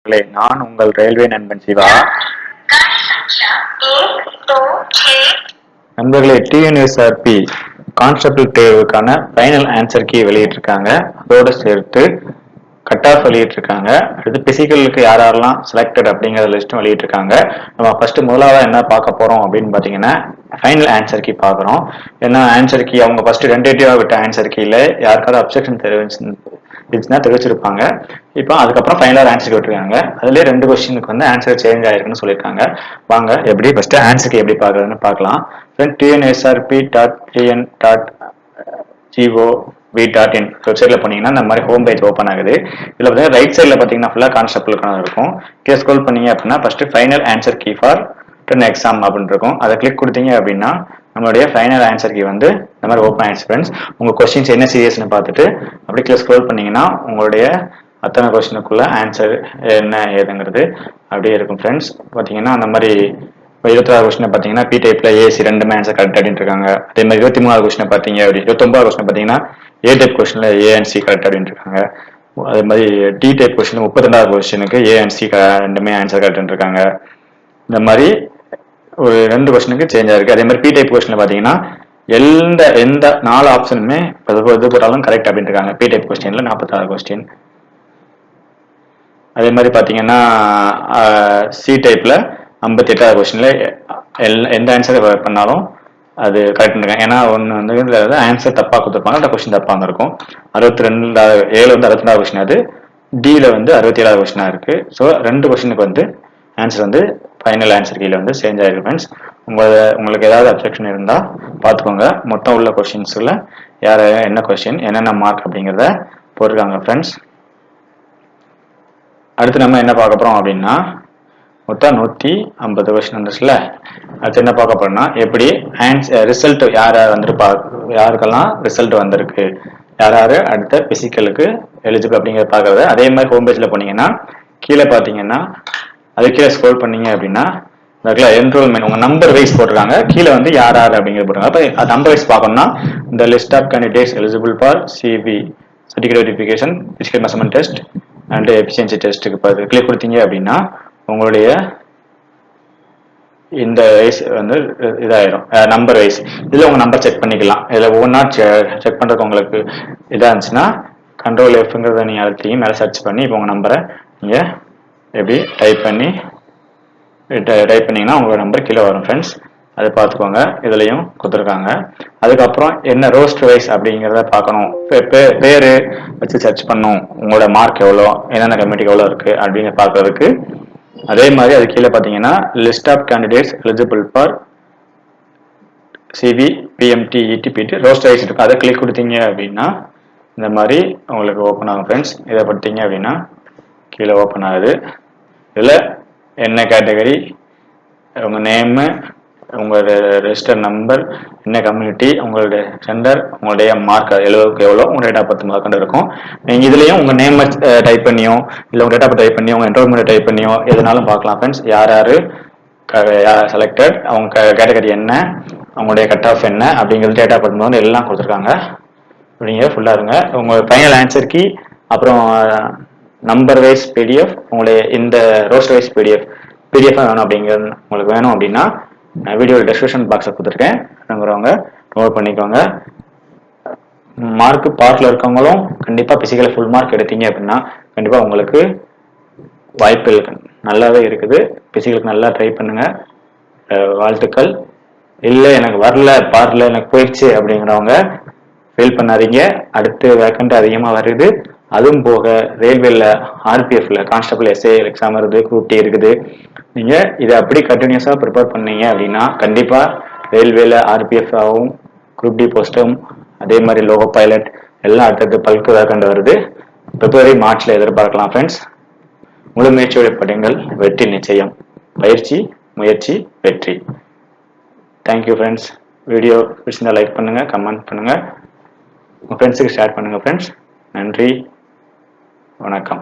நான் உங்கள் ரயில்வே நண்பன் சிவா. நண்பர்களே, டிஎன்எஸ்ஆர்பி கான்ஸ்டபிள் தேர்வுக்கான ஃபைனல் ஆன்சர் கீ வெளியிட்டிருக்காங்க. அதோட சேர்த்து கட் ஆஃப் வெளியிட்டிருக்காங்க. அடுத்து பிசிக்கலுக்கு யாரெல்லாம் செலக்டட் அப்படிங்கிற லிஸ்ட்டும் வெளியிட்டிருக்காங்க. நம்ம ஃபர்ஸ்ட் முதலாவதா என்ன பார்க்க போறோம் அப்படின்னு பார்த்தீங்கன்னா ஃபைனல் ஆன்சர் கீ பார்க்குறோம். ஏன்னா ஆன்சர் கீ அவங்க ஃபர்ஸ்ட் டென்டேட்டிவா விட்ட ஆன்சர் கீல யாருக்காவது அப்செக்ஷன் தெரிவிச்சிருப்பாங்க. இப்போ அதுக்கப்புறம் ஃபைனல் ஆன்சர் விட்டுருக்காங்க. அதுலேயே 2 கொஸ்டினுக்கு வந்து ஆன்சர் சேஞ்ச் ஆயிருக்குன்னு சொல்லியிருக்காங்க. வாங்க எப்படி ஃபர்ஸ்ட் ஆன்சர் கீ எப்படி பார்க்கறதுன்னு பார்க்கலாம். tnsrp.tn.gov.in வெப்சைட்ல போனீங்கன்னா இந்த மாதிரி ஹோம் பேஜ் ஓப்பன் ஆகுது. இதுல பார்த்தீங்கன்னா ரைட் சைட்ல பார்த்தீங்கன்னா ஃபுல்லா கான்ஸ்டபிளுக்கான இருக்கும். கீழே ஸ்க்ரோல் பண்ணீங்க அப்படின்னா first final answer key for written exam அப்படின்னு இருக்கும். அதை கிளிக் கொடுத்தீங்க அப்படின்னா நம்மளுடைய ஃபைனல் ஆன்சர் கீ வந்து இந்த மாதிரி ஓப்பன் ஆயிடுச்சு ஃப்ரெண்ட்ஸ். உங்க கொஸ்டின்ஸ் என்ன சீரியஸ்னு பார்த்துட்டு அப்படி கீழே ஸ்க்ரோல் பண்ணீங்கன்னா உங்களுடைய அத்தனை கொஸ்டினுக்குள்ள ஆன்சர் என்ன ஏதுங்கிறது அப்படியே இருக்கும் ஃப்ரெண்ட்ஸ். பார்த்தீங்கன்னா அந்த மாதிரி 26 கொஸ்டின் பார்த்தீங்கன்னா பி டைப்ல ஏசி 2 ஆன்சர் கரெக்ட் அப்படின்னு இருக்காங்க. அதே மாதிரி 23 கொஸ்டின் பார்த்தீங்க அப்படி 29 கொஸ்டின் பார்த்தீங்கன்னா ஏ டைப் கொஸ்டின்ல ஏ அண்ட் சி கரெக்ட் அப்படின்னு இருக்காங்க. அதே மாதிரி டி டைப் கொஸ்டின் 32 கொஸ்டினுக்கு A and C 2 answer correct இருக்காங்க. இந்த மாதிரி ஒரு 2 கொஸ்டினுக்கு சேஞ்ச் ஆயிருக்கு. அதே மாதிரி பி டைப் கொஸ்டின்ல பார்த்தீங்கன்னா எந்த 4 ஆப்ஷனுமே எது போட்டாலும் கரெக்ட் அப்படின்னு இருக்காங்க. பி டைப் கொஸ்டின்ல 46 கொஸ்டின். அதே மாதிரி பார்த்தீங்கன்னா சி டைப்ல 58 கொஸ்டின்ல எந்த ஆன்சர் பண்ணாலும் அது கரெக்ட் இருக்காங்க. ஏன்னா ஒன்று வந்து ஆன்சர் தப்பா கொடுத்துருப்பாங்க, அந்த கொஸ்டின் தப்பா இருக்கும். 7 வந்து 62 கொஸ்டின், அது டில வந்து 67 கொஸ்டினா இருக்கு. ஸோ 2 கொஸ்டினுக்கு வந்து ஆன்சர் வந்து ஃபைனல் ஆன்சர் கீழே வந்து சேஞ்ச் ஆயிருக்கு ஃப்ரெண்ட்ஸ். உங்களுக்கு ஏதாவது அப்செக்ஷன் இருந்தால் பார்த்துக்கோங்க. மொத்தம் உள்ள கொஸ்டின்ஸில் யார் என்ன கொஸ்டின் என்னென்ன மார்க் அப்படிங்கிறத போட்டிருக்காங்க ஃப்ரெண்ட்ஸ். அடுத்து நம்ம என்ன பார்க்க போறோம் அப்படின்னா மொத்தம் 150 கொஸ்டின் வந்துச்சுல. அடுத்து என்ன பார்க்க போறோம்னா எப்படி ரிசல்ட் யாருக்கெல்லாம் ரிசல்ட் வந்திருக்கு, யார் அடுத்த பிசிக்கலுக்கு எலிஜிபிள் அப்படிங்கிறத பார்க்கறது. அதே மாதிரி ஹோம் பேஜ்ல போனீங்கன்னா கீழே பார்த்தீங்கன்னா அது கீழே ஸ்க்ரோல் பண்ணீங்க அப்படின்னா என்ரோல்மெண்ட் உங்க நம்பர் வைஸ் போட்டுருக்காங்க. கீழே வந்து யார் அப்படிங்கிறது போட்டுருக்காங்க. அப்போ நம்பர் வைஸ் பார்க்கணும்னா இந்த list of candidates eligible for CV certificate verification physical measurement test and efficiency டெஸ்ட்டுக்கு பார்த்து கிளிக் கொடுத்தீங்க அப்படின்னா உங்களுடைய இந்த வைஸ் வந்து இதாயிரும் நம்பர் வைஸ். இதில் உங்கள் நம்பர் செக் பண்ணிக்கலாம். இதில் ஒவ்வொன்றா செக் பண்ணுறதுக்கு உங்களுக்கு இதாக இருந்துச்சுன்னா கண்ட்ரோல் எஃப்ங்கிறத நீங்கள் அழுத்தியும் மேலே சர்ச் பண்ணி இப்போ உங்கள் நம்பரை நீங்கள் எப்படி டைப் பண்ணிங்கன்னா உங்களோட நம்பர் கீழே வரும் ஃப்ரெண்ட்ஸ். அதை பார்த்துக்கோங்க. இதுலையும் கொடுத்துருக்காங்க. அதுக்கப்புறம் என்ன ரோஸ்ட் வைஸ் அப்படிங்கிறத பார்க்கணும். பேர் வச்சு சர்ச் பண்ணும். உங்களோட மார்க் எவ்வளோ, என்னென்ன கம்யூனிட்டிக்கு எவ்வளோ இருக்குது அப்படிங்கிற பார்க்கறதுக்கு. அதே மாதிரி அது கீழே பார்த்தீங்கன்னா list of candidates eligible for CV PMT ETPT roster wise இருக்கும். அதை கிளிக் கொடுத்தீங்க அப்படின்னா இந்த மாதிரி உங்களுக்கு ஓப்பன் ஆகும் ஃப்ரெண்ட்ஸ். இதை பார்த்தீங்க அப்படின்னா கீழே ஓப்பன் ஆகுது. இதில் என்ன கேட்டகரி, உங்கள் நேமு, உங்களோட ரெஜிஸ்டர் நம்பர், என்ன கம்யூனிட்டி, உங்களுடைய சென்டர், உங்களுடைய மார்க் 70க்கு எவ்வளோ, உங்கள் டேட் ஆஃப் பர்த் மார்க் இருக்கும். நீங்கள் இதுலேயும் உங்கள் நேமை டைப் பண்ணியோ இல்லை உங்கள் டேட் ஆஃப் பர்த் டைப் பண்ணியோ உங்கள் என்ரோல்மெண்ட் டைப் பண்ணியோ எதுனாலும் பார்க்கலாம் ஃப்ரெண்ட்ஸ். யார் செலக்டட், அவங்க கேட்டகரி என்ன, அவங்களுடைய கட் ஆஃப் என்ன அப்படிங்கிறது டேட் ஆஃப் பர்த் வந்து எல்லாம் கொடுத்துருக்காங்க. அப்படிங்கிற ஃபுல்லாக இருங்க. உங்கள் ஃபைனல் ஆன்சர் கீ அப்புறம் நம்பர் வைஸ் பிடிஎஃப், உங்களுடைய இந்த ரோஸ்ட் வைஸ் பிடிஎஃப் வேணும் அப்படிங்கிறது உங்களுக்கு வேணும் அப்படின்னா வீடியோ டிஸ்கிரிப்ஷன் பாக்ஸில் கொடுத்துருக்கேன். வேணுங்கிறவங்க நோட் பண்ணிக்கோங்க. மார்க் பார்ட்டில் இருக்கவங்களும் கண்டிப்பாக பிசிக்கலில் ஃபுல் மார்க் எடுத்தீங்க அப்படின்னா கண்டிப்பாக உங்களுக்கு வாய்ப்புகள் நல்லாவே இருக்குது. பிசிக்கலுக்கு நல்லா ட்ரை பண்ணுங்க. வாழ்த்துக்கள். இல்லை எனக்கு வரல, பார்ட்டில் எனக்கு போயிடுச்சு அப்படிங்கிறவங்க ஃபீல் பண்ணாதீங்க. அடுத்து வேக்கண்ட் அதிகமாக வருது. அதுவும் போக ரயில்வேல ஆர்பிஎஃப்ல கான்ஸ்டபிள் எஸ்ஏ எக்ஸாம் இருக்குது, குரூப் டி இருக்குது. நீங்கள் இதை அப்படி கண்டினியூஸாக ப்ரிப்பேர் பண்ணீங்க அப்படின்னா கண்டிப்பாக ரயில்வேல ஆர்பிஎஃப் ஆகும், குரூப் டி போஸ்ட்டும், அதே மாதிரி லோகோ பைலட் எல்லாம் அடுத்தது பல்க்கு வேக்கண்ட் வருது. பிப்ரவரி மார்ச்ல எதிர்பார்க்கலாம் ஃப்ரெண்ட்ஸ். முழு முயற்சியோட படிங்கள், வெற்றி நிச்சயம். பயிற்சி, முயற்சி, வெற்றி. Thank you friends. வீடியோ பிடிச்சிருந்தா லைக் பண்ணுங்க, கமெண்ட் பண்ணுங்க, உங்கள் ஃப்ரெண்ட்ஸுக்கு ஷேர் பண்ணுங்க ஃப்ரெண்ட்ஸ். நன்றி, வணக்கம்.